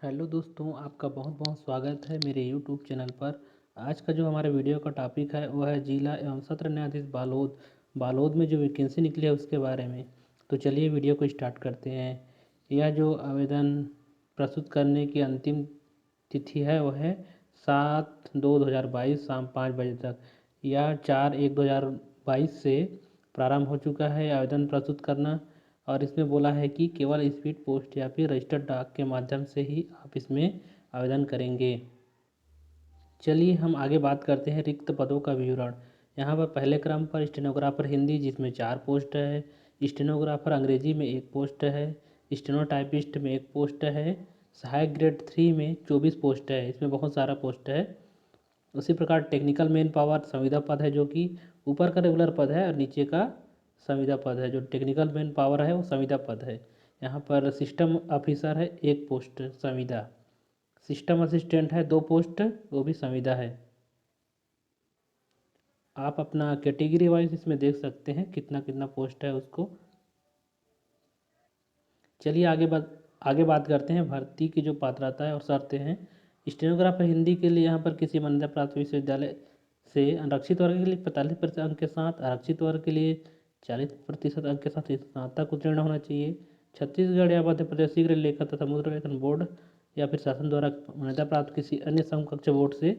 Hello दोस्तों, आपका बहुत बहुत स्वागत है मेरे यूट्यूब चैनल पर। आज का जो हमारे वीडियो का टॉपिक है वह है जिला एवं सत्र न्यायाधीश बालोद। बालोद में जो वैकेंसी निकली है उसके बारे में। तो चलिए वीडियो को स्टार्ट करते हैं। यह जो आवेदन प्रस्तुत करने की अंतिम तिथि है वह है 7/2/2022 शाम 5 बजे तक। यह 4/1/2022 से प्रारंभ हो चुका है आवेदन प्रस्तुत करना। और इसमें बोला है कि केवल स्पीड पोस्ट या फिर रजिस्टर्ड डाक के माध्यम से ही आप इसमें आवेदन करेंगे। चलिए हम आगे बात करते हैं रिक्त पदों का विवरण। यहाँ पर पहले क्रम पर स्टेनोग्राफर हिंदी जिसमें 4 पोस्ट है, स्टेनोग्राफर अंग्रेजी में 1 पोस्ट है, स्टेनोटाइपिस्ट में 1 पोस्ट है, सहायक ग्रेड 3 में 24 पोस्ट है। इसमें बहुत सारा पोस्ट है। उसी प्रकार टेक्निकल मैन पावर संविदा पद है, जो कि ऊपर का रेगुलर पद है और नीचे का संविदा पद है। जो टेक्निकल मैन पावर है वो संविदा पद है। यहाँ पर सिस्टम ऑफिसर है 1 पोस्ट संविदा। सिस्टम असिस्टेंट है 2 पोस्ट, वो भी संविदा है। आप अपना कैटेगरी वाइज इसमें देख सकते हैं कितना कितना पोस्ट है उसको। चलिए आगे बात करते हैं भर्ती की जो पात्रता है और शर्तें हैं। स्टेनोग्राफर हिंदी के लिए यहाँ पर किसी मान्यता प्राप्त विश्वविद्यालय से आरक्षित वर्ग के लिए 45% अंक के साथ, आरक्षित वर्ग के लिए 40% अंक के साथ स्नातक उत्तीर्ण होना चाहिए। छत्तीसगढ़ या मध्य प्रदेश शीघ्र लेखन तथा मुद्रा लेखन बोर्ड या फिर शासन द्वारा मान्यता प्राप्त किसी अन्य समकक्ष बोर्ड से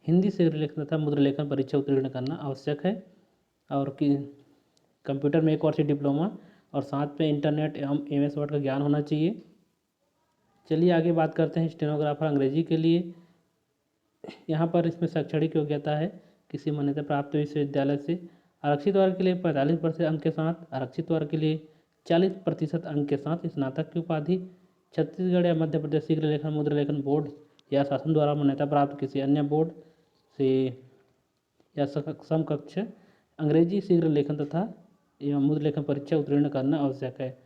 हिंदी शीघ्र लेखन तथा मुद्रा लेखन परीक्षा उत्तीर्ण करना आवश्यक है। और कि कंप्यूटर में 1 वर्ष डिप्लोमा और साथ में इंटरनेट एवं MS वर्ड का ज्ञान होना चाहिए। चलिए आगे बात करते हैं स्टेनोग्राफर अंग्रेजी के लिए। यहाँ पर इसमें शैक्षणिक योग्यता है किसी मान्यता प्राप्त विश्वविद्यालय से आरक्षित वर्ग के लिए 45% अंक के साथ, आरक्षित वर्ग के लिए 40% अंक के साथ स्नातक की उपाधि। छत्तीसगढ़ या मध्य प्रदेश शीघ्र लेखन मुद्रा लेखन बोर्ड या शासन द्वारा मान्यता प्राप्त किसी अन्य बोर्ड से या समकक्ष अंग्रेजी शीघ्र लेखन तथा एवं मुद्रा लेखन परीक्षा उत्तीर्ण करना आवश्यक है।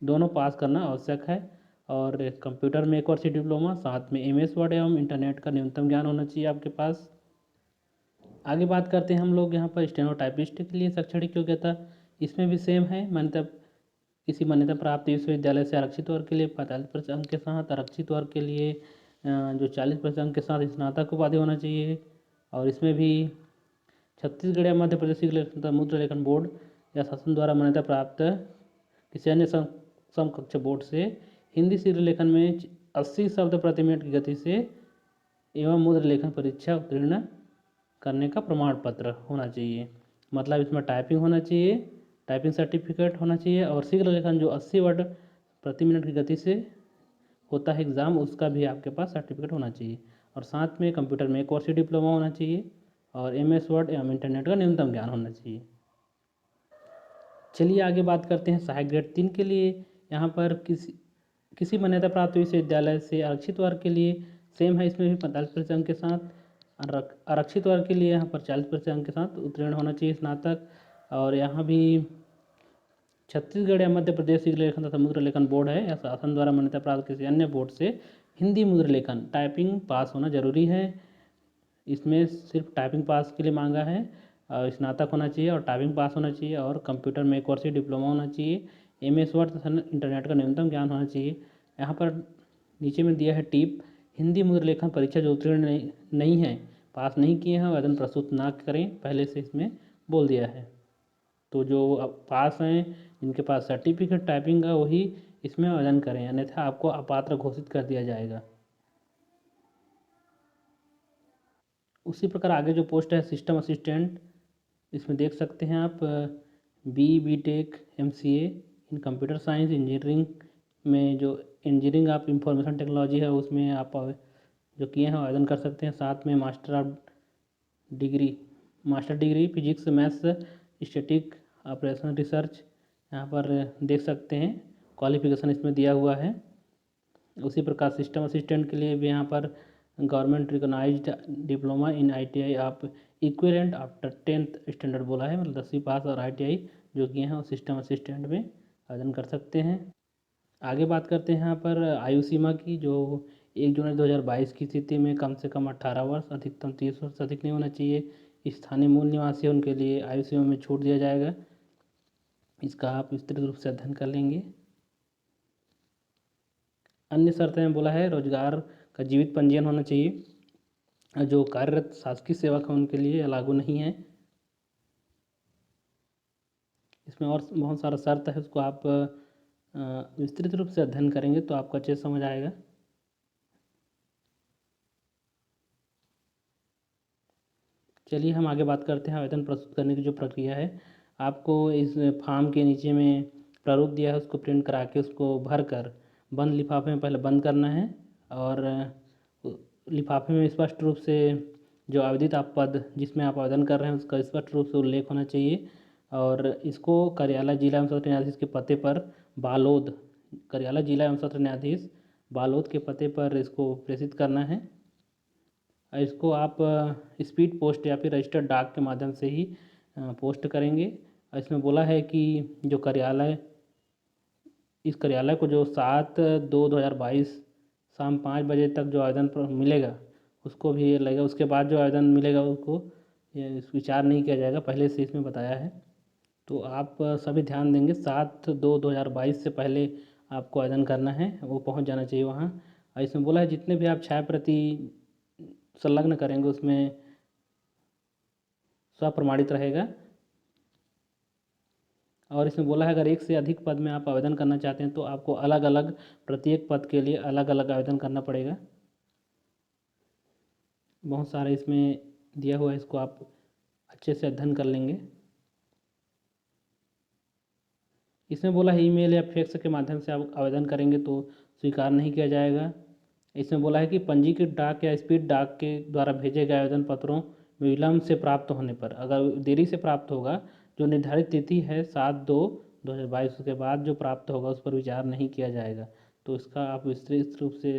दोनों पास करना आवश्यक है। और कंप्यूटर में 1 वर्ष डिप्लोमा, साथ में MS वर्ड एवं इंटरनेट का न्यूनतम ज्ञान होना चाहिए आपके पास। आगे बात करते हैं हम लोग यहाँ पर स्टेनोटाइपिस्ट के लिए शैक्षणिक योग्यता। इसमें भी सेम है, मान्यता किसी मान्यता प्राप्त विश्वविद्यालय से आरक्षित वर्ग के लिए 45% अंक के साथ, आरक्षित वर्ग के लिए जो 40% अंक के साथ स्नातक उपाधि होना चाहिए। और इसमें भी छत्तीसगढ़ या मध्य प्रदेश तथा मुद्रा लेखन बोर्ड या शासन द्वारा मान्यता प्राप्त किसी अन्य समकक्ष बोर्ड से हिंदी शीघ्र लेखन में 80 शब्द प्रति मिनट की गति से एवं मुद्रा लेखन परीक्षा उत्तीर्ण करने का प्रमाण पत्र होना चाहिए। मतलब इसमें टाइपिंग होना चाहिए, टाइपिंग सर्टिफिकेट होना चाहिए और शीघ्र लेखन जो 80 वर्ड प्रति मिनट की गति से होता है एग्ज़ाम, उसका भी आपके पास सर्टिफिकेट होना चाहिए। और साथ में कंप्यूटर में 1 वर्ष डिप्लोमा होना चाहिए और MS वर्ड एवं इंटरनेट का न्यूनतम ज्ञान होना चाहिए। चलिए आगे बात करते हैं सहायक ग्रेड 3 के लिए। यहाँ पर किसी मान्यता प्राप्त विश्वविद्यालय से आरक्षित वर्ग के लिए सेम है, इसमें भी 45% अंक के साथ, आरक्षित वर्ग के लिए यहाँ पर 40% अंक के साथ उत्तीर्ण होना चाहिए स्नातक। और यहाँ भी छत्तीसगढ़ या मध्य प्रदेश शीघ्र लेखन तथा मुद्रा लेखन बोर्ड है या शासन द्वारा मान्यता प्राप्त किसी अन्य बोर्ड से हिंदी मुद्रा लेखन टाइपिंग पास होना जरूरी है। इसमें सिर्फ टाइपिंग पास के लिए मांगा है और स्नातक होना चाहिए और टाइपिंग पास होना चाहिए और कंप्यूटर में 1 वर्ष डिप्लोमा होना चाहिए, MS वर्ड तथा इंटरनेट का न्यूनतम ज्ञान होना चाहिए। यहाँ पर नीचे में दिया है टिप, हिंदी मुद्रा लेखन परीक्षा जो उत्तीर्ण नहीं है, पास नहीं किए हैं, आवेदन प्रस्तुत ना करें, पहले से इसमें बोल दिया है। तो जो अब पास हैं, जिनके पास सर्टिफिकेट टाइपिंग का, वही इसमें आवेदन करें, अन्यथा आपको अपात्र घोषित कर दिया जाएगा। उसी प्रकार आगे जो पोस्ट है सिस्टम असिस्टेंट, इसमें देख सकते हैं आप BTech MCA इन कंप्यूटर साइंस इंजीनियरिंग में जो इंजीनियरिंग आप इंफॉर्मेशन टेक्नोलॉजी है उसमें आप जो किए हैं आवेदन कर सकते हैं। साथ में master degree physics maths static operation research यहाँ पर देख सकते हैं, क्वालिफिकेशन इसमें दिया हुआ है। उसी प्रकार सिस्टम असिस्टेंट के लिए भी यहाँ पर government recognized diploma in ITI आप इक्विवेलेंट आफ्टर 10th स्टैंडर्ड बोला है, मतलब 10वीं पास और ITI जो किए हैं वो सिस्टम असिस्टेंट में आवेदन कर सकते हैं। आगे बात करते हैं यहाँ पर आयु सीमा की, जो 1 जनवरी 2022 की स्थिति में कम से कम 18 वर्ष, अधिकतम 30 वर्ष अधिक नहीं होना चाहिए। स्थानीय मूल निवासी है उनके लिए आयु सीमा में छूट दिया जाएगा, इसका आप विस्तृत रूप से अध्ययन कर लेंगे। अन्य शर्तें में बोला है रोजगार का जीवित पंजीयन होना चाहिए। जो कार्यरत शासकीय सेवक हैं उनके लिए यह लागू नहीं है। इसमें और बहुत सारा शर्त है, उसको आप विस्तृत रूप से अध्ययन करेंगे तो आपको अच्छे से समझ आएगा। चलिए हम आगे बात करते हैं आवेदन प्रस्तुत करने की जो प्रक्रिया है। आपको इस फॉर्म के नीचे में प्रारूप दिया है, उसको प्रिंट करा के उसको भर कर बंद लिफाफे में पहले बंद करना है। और लिफाफे में स्पष्ट रूप से जो आवेदित आप पद जिसमें आप आवेदन कर रहे हैं उसका स्पष्ट रूप से उल्लेख होना चाहिए। और इसको कार्यालय जिला एवं सत्र न्यायाधीश के पते पर बालोद, कार्यालय जिला एवं सत्र न्यायाधीश बालोद के पते पर इसको प्रेषित करना है। इसको आप स्पीड पोस्ट या फिर रजिस्टर्ड डाक के माध्यम से ही पोस्ट करेंगे। इसमें बोला है कि जो कार्यालय, इस कार्यालय को जो 7/2/2022 शाम 5 बजे तक जो आवेदन मिलेगा उसको भी ये लगेगा। उसके बाद जो आवेदन मिलेगा उसको विचार नहीं किया जाएगा, पहले से इसमें बताया है। तो आप सभी ध्यान देंगे, 7/2/2022 से पहले आपको आवेदन करना है, वो पहुंच जाना चाहिए वहाँ। और इसमें बोला है जितने भी आप छाया प्रति संलग्न करेंगे उसमें स्वप्रमाणित रहेगा। और इसमें बोला है अगर एक से अधिक पद में आप आवेदन करना चाहते हैं तो आपको अलग अलग प्रत्येक पद के लिए अलग अलग आवेदन करना पड़ेगा। बहुत सारे इसमें दिया हुआ है, इसको आप अच्छे से अध्ययन कर लेंगे। इसमें बोला है ईमेल या फैक्स के माध्यम से आप आवेदन करेंगे तो स्वीकार नहीं किया जाएगा। इसमें बोला है कि पंजीकृत डाक या स्पीड डाक के द्वारा भेजे गए आवेदन पत्रों में विलम्ब से प्राप्त होने पर, अगर देरी से प्राप्त होगा, जो निर्धारित तिथि है 7/2/2022 के बाद जो प्राप्त होगा उस पर विचार नहीं किया जाएगा। तो इसका आप विस्तृत रूप से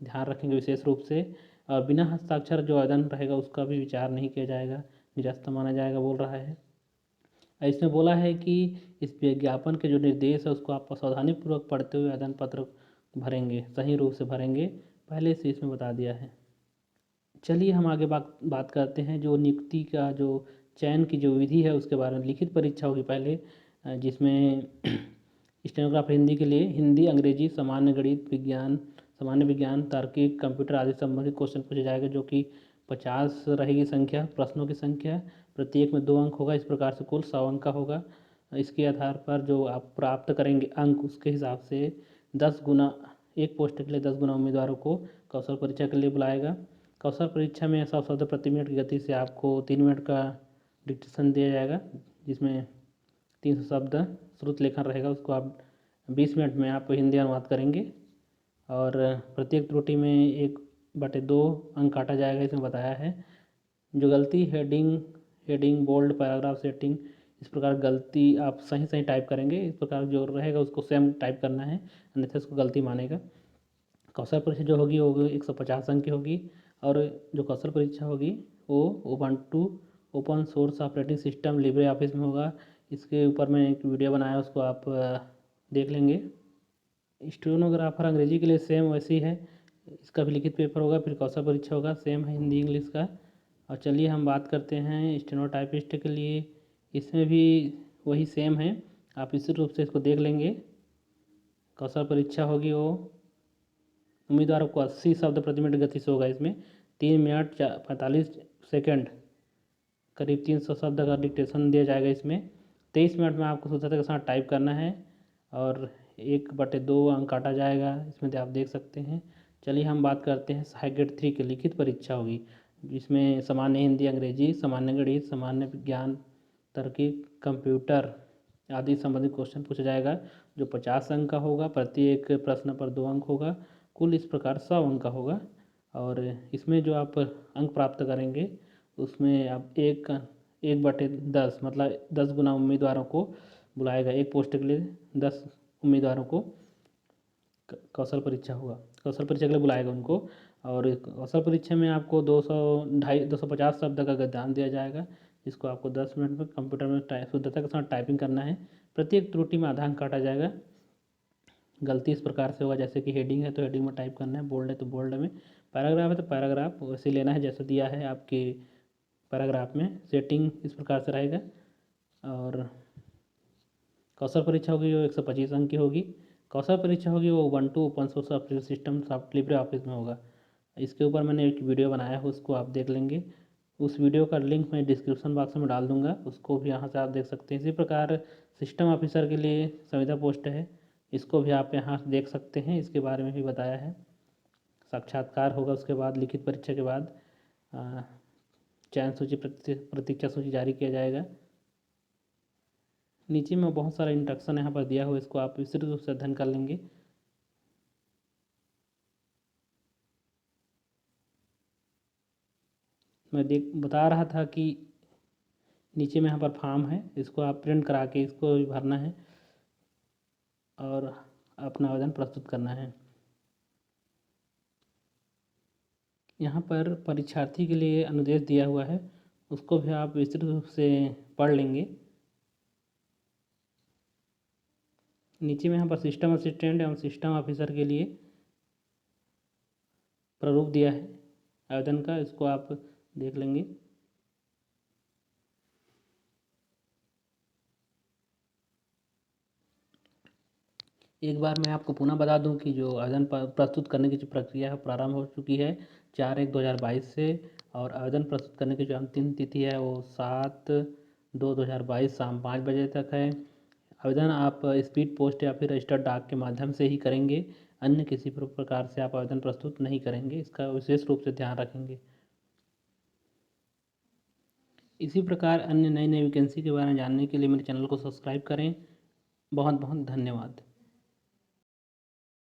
ध्यान रखेंगे विशेष रूप से। और बिना हस्ताक्षर जो आवेदन रहेगा उसका भी विचार नहीं किया जाएगा, निरस्त माना जाएगा बोल रहा है। इसमें बोला है कि इस विज्ञापन के जो निर्देश है उसको आप सावधानीपूर्वक पढ़ते हुए आवेदन पत्र भरेंगे, सही रूप से भरेंगे, पहले से इसमें बता दिया है। चलिए हम आगे बात करते हैं जो नियुक्ति का जो चयन की जो विधि है उसके बारे में। लिखित परीक्षा होगी पहले, जिसमें स्टेनोग्राफर हिंदी के लिए हिंदी, अंग्रेजी, सामान्य गणित, विज्ञान, सामान्य विज्ञान, तार्किक, कंप्यूटर आदि संबंधित क्वेश्चन पूछे जाएगा, जो कि 50 रहेगी संख्या, प्रश्नों की संख्या, प्रत्येक में 2 अंक होगा। इस प्रकार से कुल 100 अंक का होगा। इसके आधार पर जो आप प्राप्त करेंगे अंक, उसके हिसाब से 10 गुना, एक पोस्ट के लिए 10 गुना उम्मीदवारों को कौशल परीक्षा के लिए बुलाएगा। कौशल परीक्षा में 100 शब्द प्रति मिनट की गति से आपको 3 मिनट का डिक्टेशन दिया जाएगा, जिसमें 300 शब्द श्रुत लेखन रहेगा, उसको आप 20 मिनट में आप हिंदी अनुवाद करेंगे। और प्रत्येक त्रुटि में 1/2 अंक काटा जाएगा, इसमें बताया है। जो गलती हेडिंग बोल्ड पैराग्राफ सेटिंग, इस प्रकार गलती आप सही सही टाइप करेंगे, इस प्रकार जो रहेगा उसको सेम टाइप करना है, अन्यथा उसको गलती मानेगा। कौशल परीक्षा जो होगी वो 150 अंक की होगी। और जो कौशल परीक्षा होगी वो Ubuntu open source operating system Libre office में होगा। इसके ऊपर मैं एक वीडियो बनाया, उसको आप देख लेंगे। स्टेनोग्राफर अंग्रेजी के लिए सेम वैसी है, इसका भी लिखित पेपर होगा, फिर कौशल परीक्षा होगा, सेम है हिंदी इंग्लिश का। और चलिए हम बात करते हैं स्टेनोटाइपिस्ट के लिए। इसमें भी वही सेम है, आप इसी रूप से इसको देख लेंगे। कौशल परीक्षा होगी वो उम्मीदवारों को 80 शब्द प्रति मिनट गति से होगा। इसमें 3 मिनट 45 सेकेंड, करीब 300 शब्द का डिक्टेशन दिया जाएगा। इसमें 23 मिनट में आपको शुद्धता के साथ टाइप करना है और 1/2 अंक काटा जाएगा, इसमें आप देख सकते हैं। चलिए हम बात करते हैं सहायक ग्रेड 3 की लिखित परीक्षा होगी, जिसमें सामान्य हिंदी, अंग्रेजी, सामान्य गणित, सामान्य विज्ञान, तार्किक, कंप्यूटर आदि संबंधित क्वेश्चन पूछा जाएगा, जो 50 अंक का होगा। प्रत्येक प्रश्न पर 2 अंक होगा, कुल इस प्रकार 100 अंक का होगा। और इसमें जो आप अंक प्राप्त करेंगे उसमें आप 1/10 मतलब 10 गुना उम्मीदवारों को बुलाएगा। एक पोस्ट के लिए 10 उम्मीदवारों को कौशल परीक्षा होगा, कौशल परीक्षा के लिए बुलाएगा उनको। और कौशल परीक्षा में आपको 250 शब्द का गद्यांश दिया जाएगा, जिसको आपको 10 मिनट में कंप्यूटर में शुद्धता के साथ टाइपिंग करना है। प्रत्येक त्रुटि में आधा अंक काटा जाएगा। गलती इस प्रकार से होगा, जैसे कि हेडिंग है तो हेडिंग में टाइप करना है, बोल्ड है तो बोल्ड में, पैराग्राफ है तो पैराग्राफ वैसे लेना है जैसा दिया है आपके पैराग्राफ में। सेटिंग इस प्रकार से रहेगा। और कौशल परीक्षा होगी जो 125 अंक की होगी। कौशल परीक्षा होगी वो ubuntu open source operating system soft Libre office में होगा। इसके ऊपर मैंने एक वीडियो बनाया है, उसको आप देख लेंगे। उस वीडियो का लिंक मैं डिस्क्रिप्शन बॉक्स में डाल दूंगा, उसको भी यहाँ से आप देख सकते हैं। इसी प्रकार सिस्टम ऑफिसर के लिए संविदा पोस्ट है, इसको भी आप यहाँ से देख सकते हैं। इसके बारे में भी बताया है। साक्षात्कार होगा, उसके बाद लिखित परीक्षा के बाद चयन सूची प्रतीक्षा सूची जारी किया जाएगा। नीचे में बहुत सारा इंस्ट्रक्शन यहाँ पर दिया हुआ है, इसको आप विस्तृत रूप से अध्ययन कर लेंगे। मैं बता रहा था कि नीचे में यहाँ पर फॉर्म है, इसको आप प्रिंट करा के इसको भी भरना है और अपना आवेदन प्रस्तुत करना है। यहाँ पर परीक्षार्थी के लिए अनुदेश दिया हुआ है, उसको भी आप विस्तृत रूप से पढ़ लेंगे। नीचे में यहाँ पर सिस्टम असिस्टेंट एवं सिस्टम ऑफिसर के लिए प्रारूप दिया है आवेदन का, इसको आप देख लेंगे। एक बार मैं आपको पुनः बता दूं कि जो आवेदन प्रस्तुत करने की जो प्रक्रिया है प्रारंभ हो चुकी है 4/1/2022 से, और आवेदन प्रस्तुत करने की जो अंतिम तिथि है वो 7/2/2022 शाम 5 बजे तक है। आवेदन आप स्पीड पोस्ट या फिर रजिस्टर्ड डाक के माध्यम से ही करेंगे, अन्य किसी प्रकार से आप आवेदन प्रस्तुत नहीं करेंगे, इसका विशेष रूप से ध्यान रखेंगे। इसी प्रकार अन्य नई नई वैकेंसी के बारे में जानने के लिए मेरे चैनल को सब्सक्राइब करें। बहुत बहुत धन्यवाद।